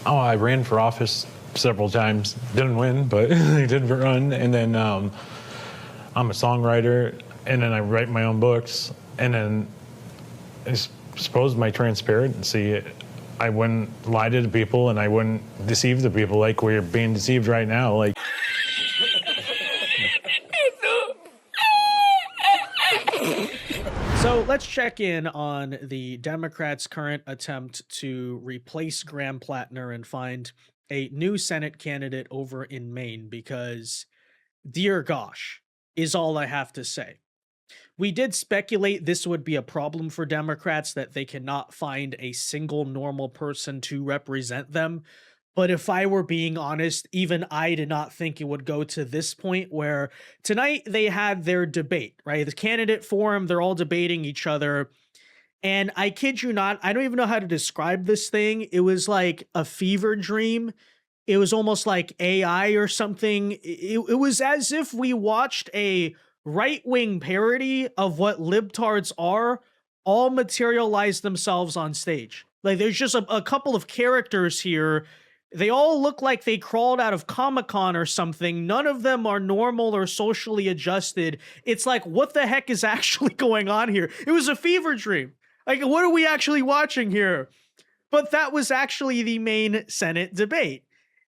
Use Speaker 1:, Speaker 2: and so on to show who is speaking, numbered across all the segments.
Speaker 1: Oh, I ran for office several times. Didn't win, but I did run. And then I'm a songwriter, and then I write my own books. And then I suppose my transparency, I wouldn't lie to the people, and I wouldn't deceive the people like we're being deceived right now. Like.
Speaker 2: So let's check in on the Democrats' current attempt to replace Graham Plattner and find a new Senate candidate over in Maine because, dear gosh, is all I have to say. We did speculate this would be a problem for Democrats, that they cannot find a single normal person to represent them. But if I were being honest, even I did not think it would go to this point, where tonight they had their debate, right? The candidate forum, they're all debating each other. And I kid you not, I don't even know how to describe this thing. It was like a fever dream. It was almost like AI or something. It was as if we watched a right-wing parody of what libtards are all materialize themselves on stage. Like, there's just a couple of characters here. They all look like they crawled out of Comic-Con or something. None of them are normal or socially adjusted. It's like, what the heck is actually going on here? It was a fever dream. Like, what are we actually watching here? But that was actually the Maine Senate debate.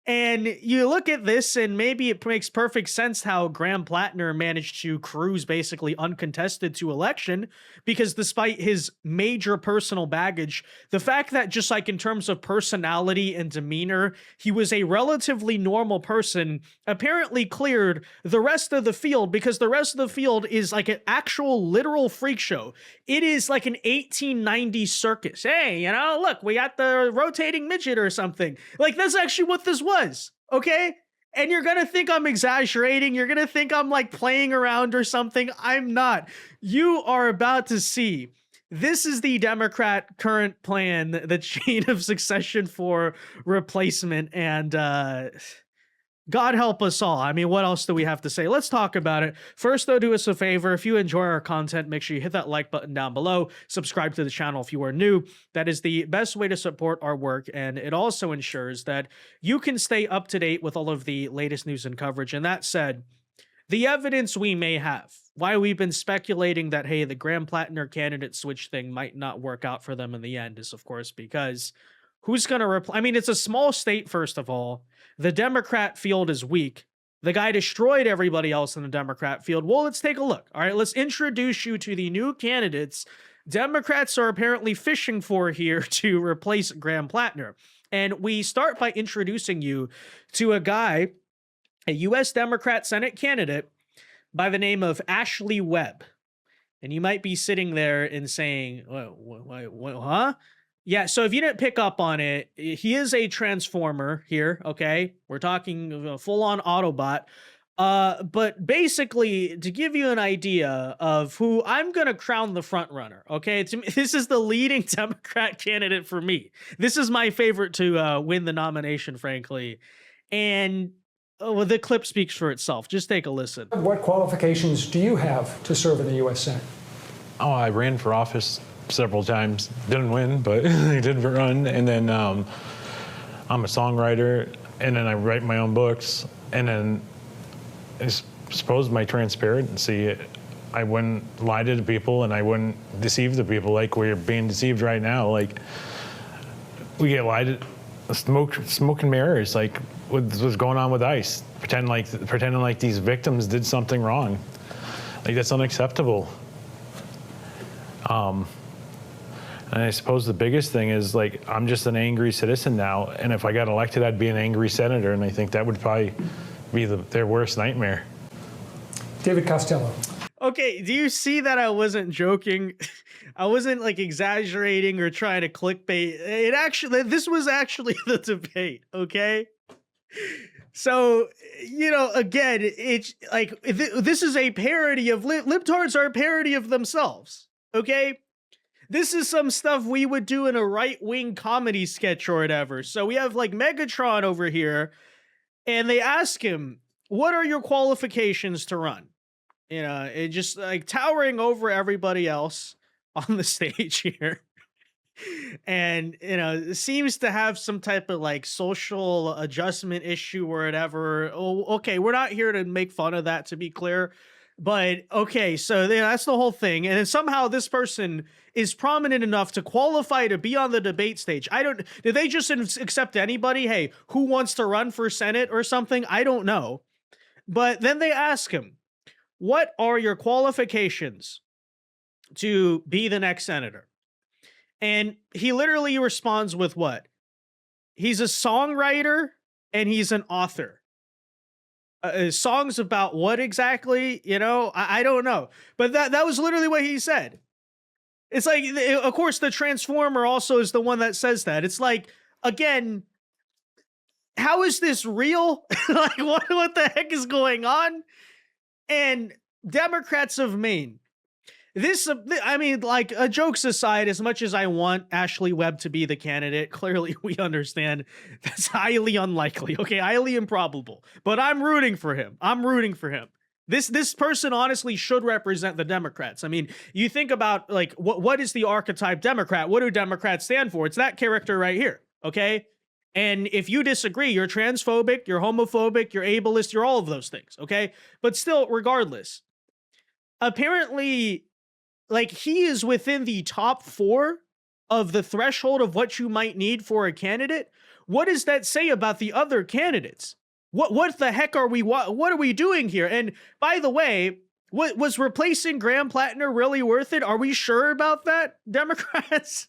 Speaker 2: And you look at this, and maybe it makes perfect sense how Graham Plattner managed to cruise basically uncontested to election, because despite his major personal baggage, the fact that just like in terms of personality and demeanor, he was a relatively normal person, apparently cleared the rest of the field, because the rest of the field is like an actual literal freak show. It is like an 1890s circus. Hey, look, we got the rotating midget or something. Like, that's actually what this was, okay? And you're gonna think I'm exaggerating. You're gonna think I'm like playing around or something. I'm not. You are about to see. This is the Democrat current plan, the chain of succession for replacement, and God help us all. I mean, what else do we have to say? Let's talk about it. First, though, do us a favor. If you enjoy our content, make sure you hit that like button down below. Subscribe to the channel if you are new. That is the best way to support our work, and it also ensures that you can stay up to date with all of the latest news and coverage. And that said, the evidence we may have, why we've been speculating that, hey, the Graham Plattner candidate switch thing might not work out for them in the end, is, of course, because who's going to replace? I mean, it's a small state, first of all. The Democrat field is weak. The guy destroyed everybody else in the Democrat field. Well, let's take a look. All right, let's introduce you to the new candidates Democrats are apparently fishing for here to replace Graham Plattner. And we start by introducing you to a guy, a U.S. Democrat Senate candidate by the name of Ashley Webb. And you might be sitting there and saying, what, huh? Yeah, so if you didn't pick up on it, he is a transformer here, okay? We're talking full-on Autobot. But basically, to give you an idea of who I'm going to crown the front runner, okay? This is the leading Democrat candidate for me. This is my favorite to win the nomination, frankly. And well, the clip speaks for itself. Just take a listen.
Speaker 3: What qualifications do you have to serve in the U.S. Senate?
Speaker 1: Oh, I ran for office several times. Didn't win, but I did run. And then I'm a songwriter, and then I write my own books. And then I suppose my transparency, I wouldn't lie to the people, and I wouldn't deceive the people like we're being deceived right now. Like, we get lied to, smoke and mirrors, like what's going on with ICE, pretending like these victims did something wrong. Like, that's unacceptable. And I suppose the biggest thing is, like, I'm just an angry citizen now, and if I got elected, I'd be an angry senator, and I think that would probably be their worst nightmare.
Speaker 3: David Costello.
Speaker 2: Okay, do you see that I wasn't joking? I wasn't like exaggerating or trying to clickbait. This was actually the debate, okay? So, again, it's like, this is a parody of, libtards are a parody of themselves, okay? This is some stuff we would do in a right-wing comedy sketch or whatever. So we have like Megatron over here, and they ask him, what are your qualifications to run? It just like towering over everybody else on the stage here. and seems to have some type of like social adjustment issue or whatever. Oh, okay, we're not here to make fun of that, to be clear, but okay, so that's the whole thing. And then somehow this person is prominent enough to qualify to be on the debate stage. Did they just accept anybody? Hey, who wants to run for Senate or something? I don't know. But then they ask him, what are your qualifications to be the next senator? And he literally responds with what? He's a songwriter and he's an author. Songs about what exactly? I don't know. But that was literally what he said. It's like, of course, the Transformer also is the one that says that. It's like, again, how is this real? Like, what the heck is going on? And Democrats of Maine, like, jokes aside, as much as I want Ashley Webb to be the candidate, clearly we understand that's highly unlikely, okay? Highly improbable. But I'm rooting for him. This person honestly should represent the Democrats. I mean, you think about, like, what is the archetype Democrat? What do Democrats stand for? It's that character right here, okay? And if you disagree, you're transphobic, you're homophobic, you're ableist, you're all of those things, okay? But still, regardless, apparently, like, he is within the top 4 of the threshold of what you might need for a candidate. What does that say about the other candidates? What the heck are what are we doing here? And by the way, was replacing Graham Plattner really worth it? Are we sure about that, Democrats?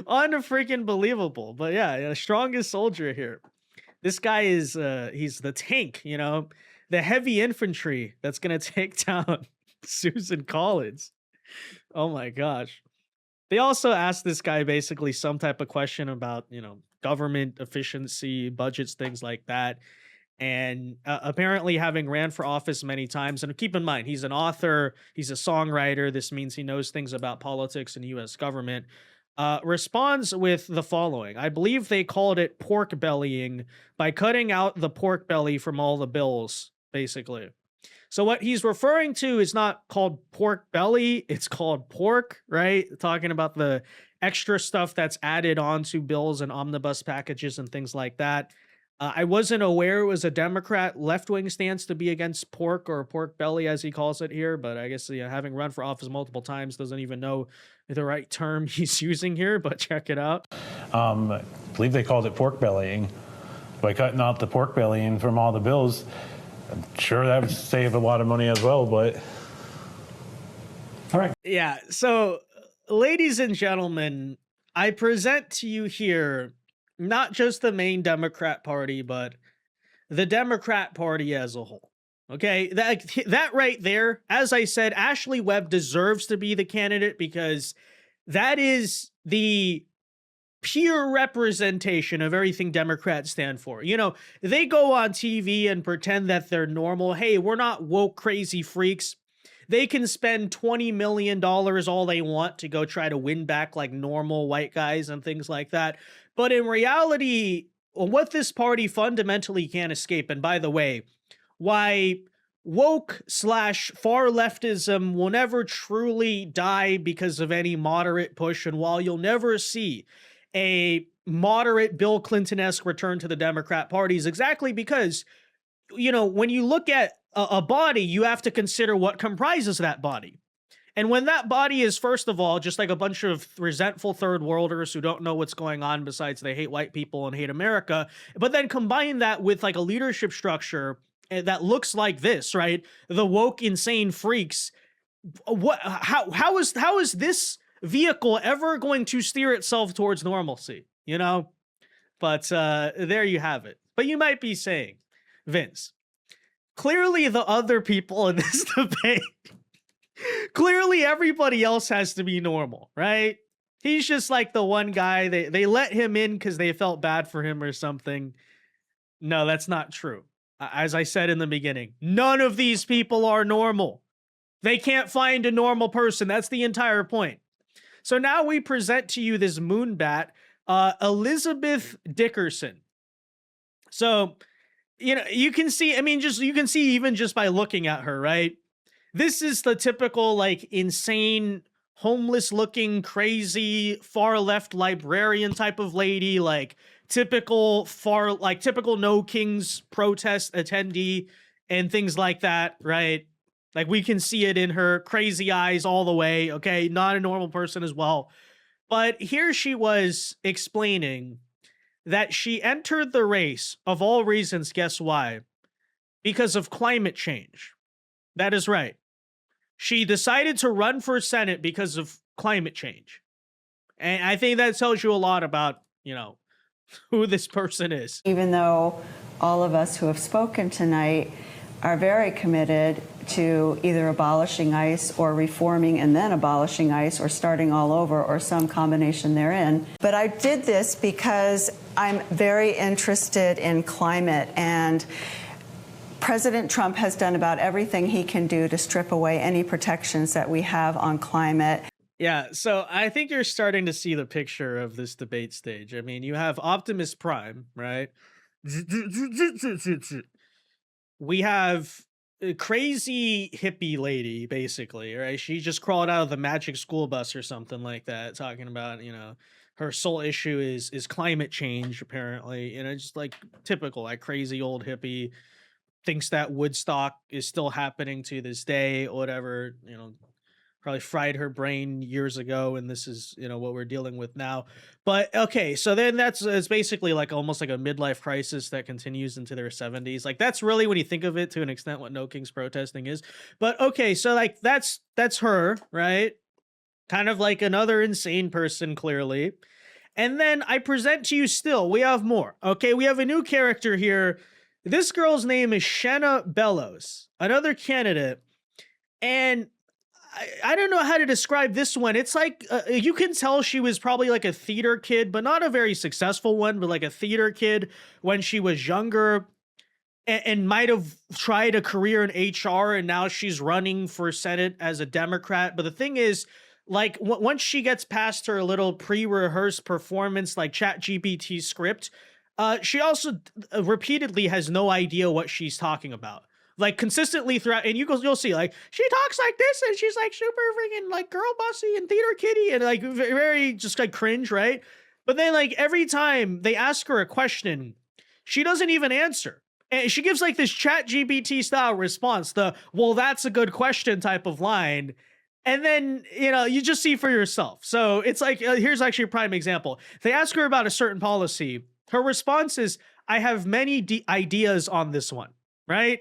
Speaker 2: Unfreaking believable. But yeah, strongest soldier here. This guy is he's the tank, the heavy infantry that's gonna take down Susan Collins. Oh my gosh. They also asked this guy basically some type of question about, government efficiency, budgets, things like that. And apparently, having ran for office many times, and keep in mind, he's an author, he's a songwriter. This means he knows things about politics and U.S. government. Responds with the following. I believe they called it pork bellying by cutting out the pork belly from all the bills, basically. So what he's referring to is not called pork belly, it's called pork, right? Talking about the extra stuff that's added onto bills and omnibus packages and things like that. I wasn't aware it was a Democrat left-wing stance to be against pork, or pork belly as he calls it here, but I guess having run for office multiple times doesn't even know the right term he's using here, but check it out.
Speaker 1: I believe they called it pork bellying. By cutting out the pork bellying from all the bills, I'm sure that would save a lot of money as well, but...
Speaker 3: All right.
Speaker 2: Yeah, so, ladies and gentlemen, I present to you here not just the Maine Democrat Party, but the Democrat Party as a whole. Okay, that right there, as I said, Ashley Webb deserves to be the candidate because that is the pure representation of everything Democrats stand for. They go on TV and pretend that they're normal. Hey, we're not woke crazy freaks. They can spend $20 million all they want to go try to win back like normal white guys and things like that. But in reality, what this party fundamentally can't escape, and by the way, why woke / far leftism will never truly die because of any moderate push, and while you'll never see a moderate Bill Clinton-esque return to the Democrat Party, is exactly because, when you look at a body, you have to consider what comprises that body. And when that body is, first of all, just like a bunch of resentful third worlders who don't know what's going on besides they hate white people and hate America, but then combine that with like a leadership structure that looks like this, right? The woke, insane freaks. How is this vehicle ever going to steer itself towards normalcy? But there you have it. But you might be saying, Vince, clearly the other people in this debate, clearly everybody else has to be normal, right? He's just like the one guy, they let him in because they felt bad for him or something. No, that's not true. As I said in the beginning, none of these people are normal. They can't find a normal person. That's the entire point. So now we present to you this moonbat, Elizabeth Dickerson. So, you can see, you can see even just by looking at her, right? This is the typical, like, insane homeless looking, crazy, far left librarian type of lady, like typical No Kings protest attendee and things like that, right? Like we can see it in her crazy eyes all the way, okay? Not a normal person as well. But here she was explaining that she entered the race, of all reasons, guess why? Because of climate change. That is right. She decided to run for Senate because of climate change. And I think that tells you a lot about, who this person is.
Speaker 4: Even though all of us who have spoken tonight are very committed to either abolishing ICE or reforming and then abolishing ICE or starting all over or some combination therein. But I did this because I'm very interested in climate, and President Trump has done about everything he can do to strip away any protections that we have on climate.
Speaker 2: Yeah, so I think you're starting to see the picture of this debate stage. I mean, you have Optimus Prime, right? We have a crazy hippie lady, basically, right? She just crawled out of the Magic School Bus or something like that, talking about, her sole issue is climate change, apparently. Just like typical, like crazy old hippie, thinks that Woodstock is still happening to this day or whatever, probably fried her brain years ago, and this is what we're dealing with now. But okay, so then it's basically like almost like a midlife crisis that continues into their 70s. Like that's really, when you think of it to an extent, what No Kings protesting is. But okay, so like that's her, right? Kind of like another insane person, clearly. And then I present to you, still we have more. Okay, we have a new character here. This girl's name is Shenna Bellows, another candidate. And I don't know how to describe this one. It's like, you can tell she was probably like a theater kid, but not a very successful one, but like a theater kid when she was younger, and might have tried a career in HR, and now she's running for Senate as a Democrat. But the thing is, like, once she gets past her little pre-rehearsed performance, like ChatGPT script, she also repeatedly has no idea what she's talking about. Like consistently throughout, and you'll see, like, she talks like this, and she's like super freaking like girl bossy and theater kitty, and like very just like cringe, right? But then like every time they ask her a question, she doesn't even answer, and she gives like this ChatGPT style response, the "well, that's a good question" type of line. And then, you just see for yourself. So it's like, here's actually a prime example. They ask her about a certain policy. Her response is, "I have many ideas on this one," right?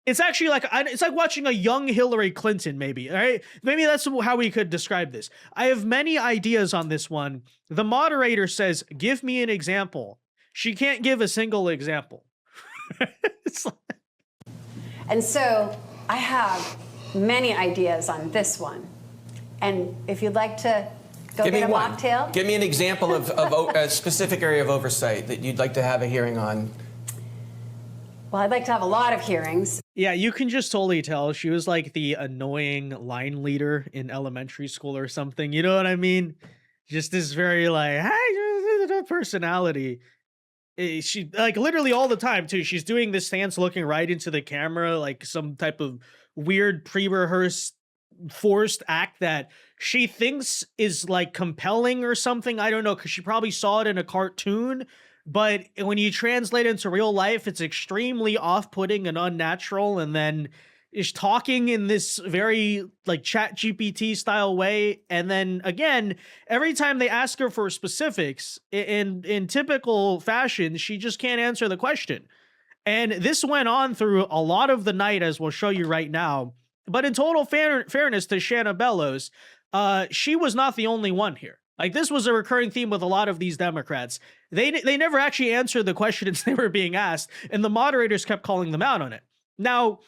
Speaker 2: It's actually like, it's like watching a young Hillary Clinton, maybe, all right? Maybe that's how we could describe this. "I have many ideas on this one." The moderator says, "Give me an example." She can't give a single example. It's like...
Speaker 5: And so I have many ideas on this one. And if you'd like to go get a mocktail.
Speaker 6: Give me an example of a specific area of oversight that you'd like to have a hearing on.
Speaker 5: Well, I'd like to have a lot of hearings.
Speaker 2: Yeah, you can just totally tell she was like the annoying line leader in elementary school or something. You know what I mean? Just this very like, hey, personality. She like literally all the time too. She's doing this stance looking right into the camera, like some type of weird pre-rehearsed forced act that she thinks is like compelling or something. I don't know, because she probably saw it in a cartoon. But when you translate it into real life, it's extremely off-putting and unnatural. And then is talking in this very like ChatGPT style way. And then again, every time they ask her for specifics in typical fashion, she just can't answer the question. And this went on through a lot of the night, as we'll show you right now. But in total fairness to Shenna Bellows, she was not the only one here. Like, this was a recurring theme with a lot of these Democrats. They never actually answered the questions they were being asked, and the moderators kept calling them out on it. Now,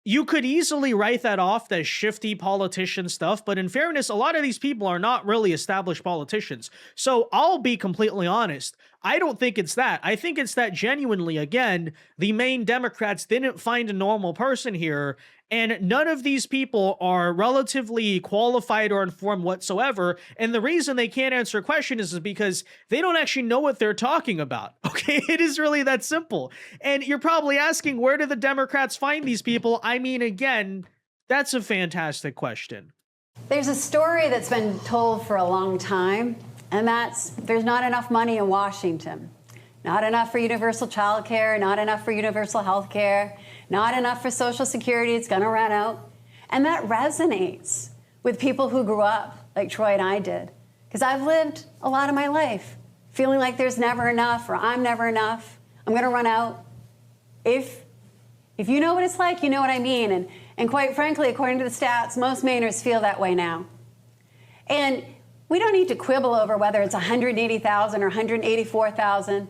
Speaker 2: you could easily write that off as shifty politician stuff, but in fairness, a lot of these people are not really established politicians. So I'll be completely honest. I don't think it's that. I think it's that genuinely, again, the Maine Democrats didn't find a normal person here, and none of these people are relatively qualified or informed whatsoever. And the reason they can't answer questions is because they don't actually know what they're talking about. Okay, it is really that simple. And you're probably asking, where do the Democrats find these people? I mean, again, that's a fantastic question.
Speaker 5: There's a story that's been told for a long time, and that's there's not enough money in Washington. Not enough for universal child care, not enough for universal health care, not enough for Social Security, it's gonna run out. And that resonates with people who grew up like Troy and I did. Because I've lived a lot of my life feeling like there's never enough or I'm never enough, I'm gonna run out. If you know what it's like, you know what I mean. And quite frankly, according to the stats, most Mainers feel that way now. And we don't need to quibble over whether it's 180,000 or 184,000,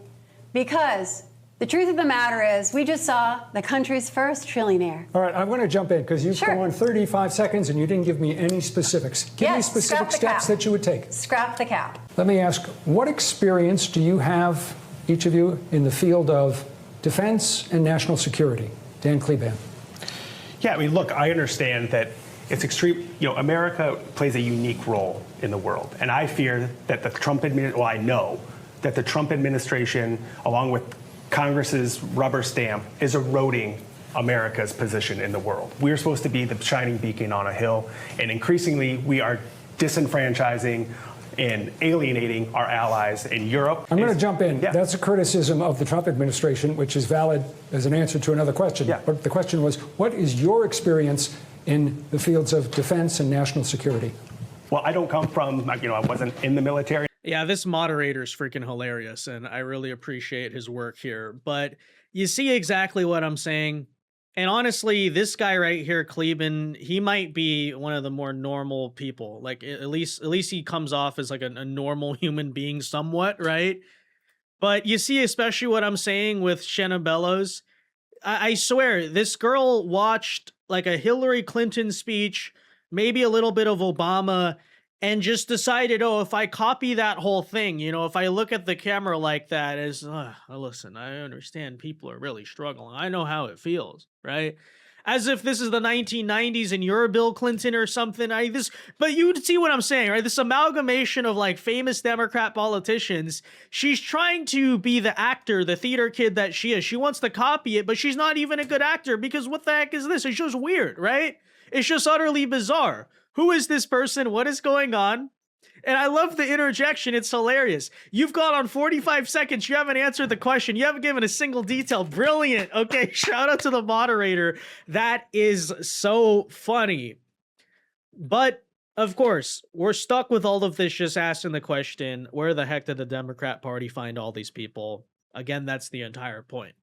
Speaker 5: because the truth of the matter is we just saw the country's first trillionaire.
Speaker 3: All right, I'm going to jump in because you've gone 35 seconds and you didn't give me any specifics. Give me specific steps that you would take.
Speaker 5: Scrap the cap.
Speaker 3: Let me ask, what experience do you have, each of you, in the field of defense and national security? Dan Kleban.
Speaker 7: Yeah, I mean, look, I understand that it's extreme. America plays a unique role in the world, and I fear that the Trump administration. Well, I know that the Trump administration, along with Congress's rubber stamp, is eroding America's position in the world. We're supposed to be the shining beacon on a hill, and increasingly we are disenfranchising and alienating our allies in Europe.
Speaker 3: I'm going to jump in.
Speaker 7: Yeah.
Speaker 3: That's a criticism of the Trump administration, which is valid as an answer to another question.
Speaker 7: Yeah.
Speaker 3: But the question was, what is your experience in the fields of defense and national security?
Speaker 7: Well, I don't come from, I wasn't in the military.
Speaker 2: Yeah, this moderator's freaking hilarious, and I really appreciate his work here. But you see exactly what I'm saying. And honestly, this guy right here, Kleban, he might be one of the more normal people. Like at least he comes off as like a normal human being somewhat, right? But you see especially what I'm saying with Shenna Bellows. I swear, this girl watched like a Hillary Clinton speech, maybe a little bit of Obama, and just decided, oh, if I copy that whole thing, if I look at the camera like that, listen, I understand people are really struggling. I know how it feels, right? As if this is the 1990s and you're Bill Clinton or something. But you see what I'm saying, right? This amalgamation of like famous Democrat politicians. She's trying to be the actor, the theater kid that she is. She wants to copy it, but she's not even a good actor because what the heck is this? It's just weird, right? It's just utterly bizarre. Who is this person? What is going on? And I love the interjection. It's hilarious. You've gone on 45 seconds. You haven't answered the question. You haven't given a single detail. Brilliant. Okay, shout out to the moderator. That is so funny. But, of course, we're stuck with all of this just asking the question, where the heck did the Democrat Party find all these people? Again, that's the entire point.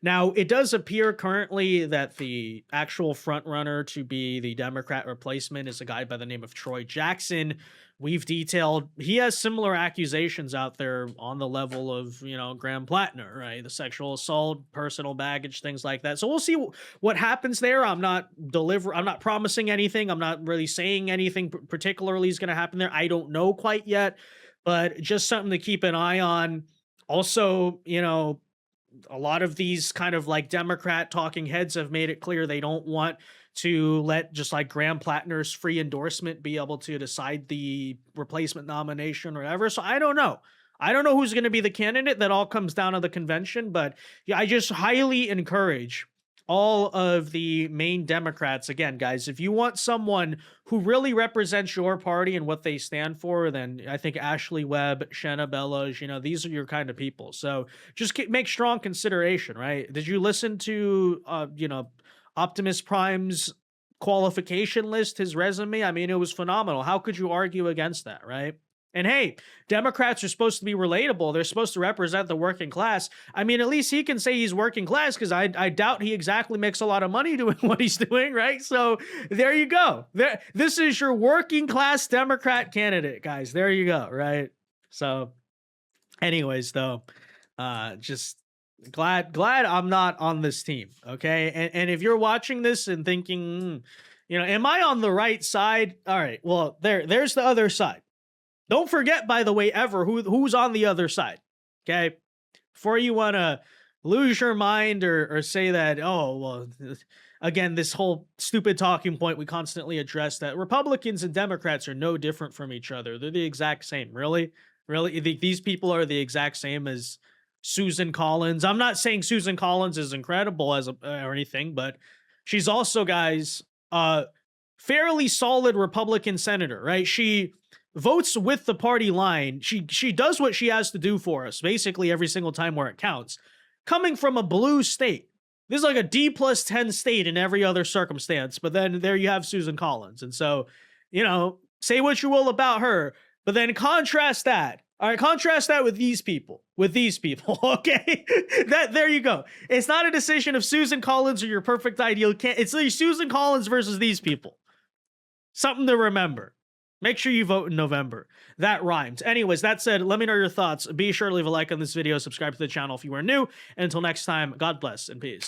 Speaker 2: Now, it does appear currently that the actual frontrunner to be the Democrat replacement is a guy by the name of Troy Jackson. We've detailed, he has similar accusations out there on the level of, Graham Plattner, right? The sexual assault, personal baggage, things like that. So we'll see what happens there. I'm not promising anything. I'm not really saying anything particularly is going to happen there. I don't know quite yet, but just something to keep an eye on. Also, a lot of these kind of like Democrat talking heads have made it clear they don't want to let just like Graham Plattner's free endorsement be able to decide the replacement nomination or whatever. So I don't know. I don't know who's going to be the candidate. That all comes down to the convention. But yeah, I just highly encourage all of the Maine Democrats, again, guys, if you want someone who really represents your party and what they stand for, then I think Ashley Webb, Shenna Bellows, these are your kind of people. So just make strong consideration, right? Did you listen to, Optimus Prime's qualification list, his resume? I mean, it was phenomenal. How could you argue against that, right? And hey, Democrats are supposed to be relatable. They're supposed to represent the working class. I mean, at least he can say he's working class, because I doubt he exactly makes a lot of money doing what he's doing, right? So there you go. This is your working class Democrat candidate, guys. There you go, right? So anyways, though, just glad I'm not on this team, okay? And if you're watching this and thinking, am I on the right side? All right, well, there's the other side. Don't forget, by the way, ever who's on the other side, okay? Before you want to lose your mind or say that, oh, well, again, this whole stupid talking point we constantly address, that Republicans and Democrats are no different from each other. They're the exact same. Really? Really? These people are the exact same as Susan Collins. I'm not saying Susan Collins is incredible or anything, but she's also, guys, fairly solid Republican senator, right? She votes with the party line. She does what she has to do for us, basically every single time where it counts. Coming from a blue state. This is like a D+10 state in every other circumstance, but then there you have Susan Collins. And so, you know, say what you will about her, but then contrast that. All right, contrast that with these people, okay? There you go. It's not a decision of Susan Collins or your perfect ideal candidate. It's Susan Collins versus these people. Something to remember. Make sure you vote in November. That rhymed. Anyways, that said, let me know your thoughts. Be sure to leave a like on this video, subscribe to the channel if you are new. And until next time, God bless and peace.